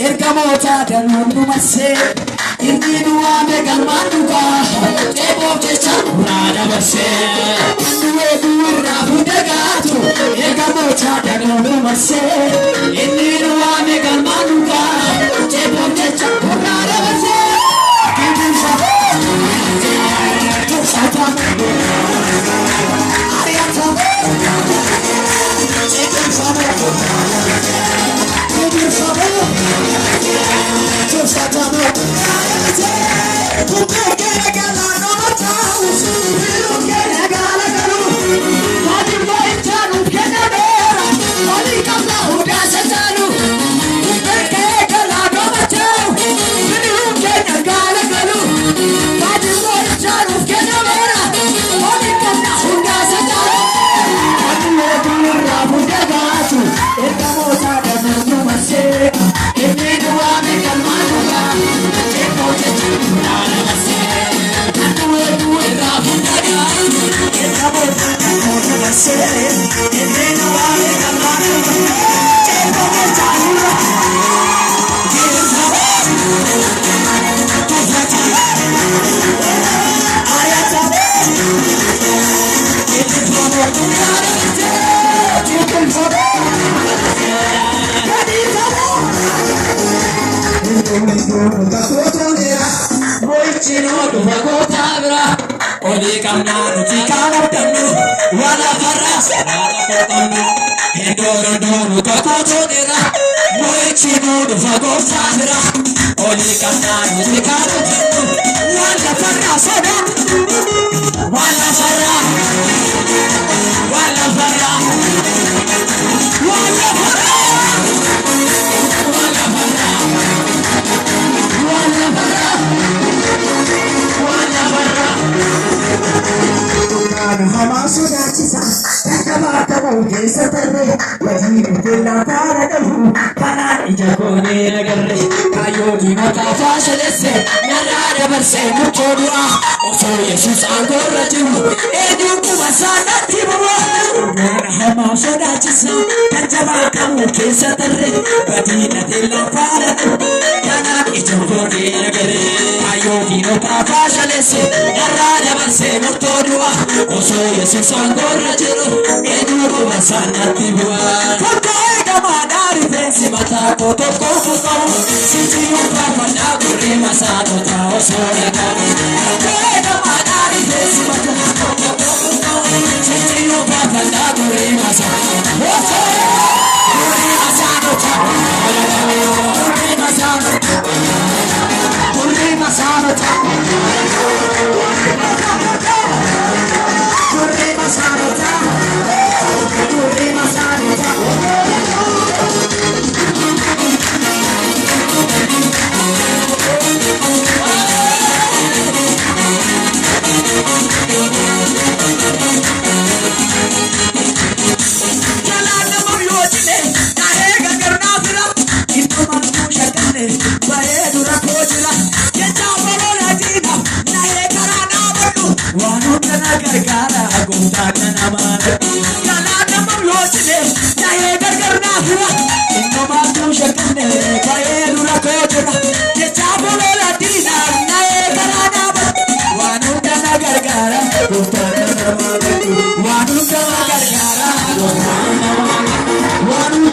Ergamota dan hundumasse inni du'aame galmaanduga ceeboof jecha muraada barse du'ee du'irraa hundagaatu ergamota dan hundumasse inni du'aame galmaanduga ceeboof jecha muraada barse Oli kamna nuti kana tanu wala faras wala tanu endoro dono kakoto dera moichi no do fago sandra oli kamna nuti kana tanu wala faras wala fara wala fara wala fara wala fara wala fara wala fara Hamasu dachisa, takabata mauke satarre, wajib tilla taradahu, kanan ijabone nagarre, kayogi mata fashalese, narada barse muchodua, oso Yesus angora jiru, edu kumasana tibuwa. Hamasu dachisa, takabata mauke satarre, wajib tilla taradahu, kanan ijabone nagarre, kayogi mata fashalese, narada barse muchodua. Oso Yesus angora jiru, edu kumasana tibuwa. Kokoega madari pensi mata koto kofuko, sisi yupa fana kuri masano ta oso yagani. Kokoega madari pensi mata koto kofuko, sisi yupa fana kuri masano oso kuri masano ta kuri masano kuri masano ta kuri masano ta kuri masano ta. Wanu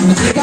nuti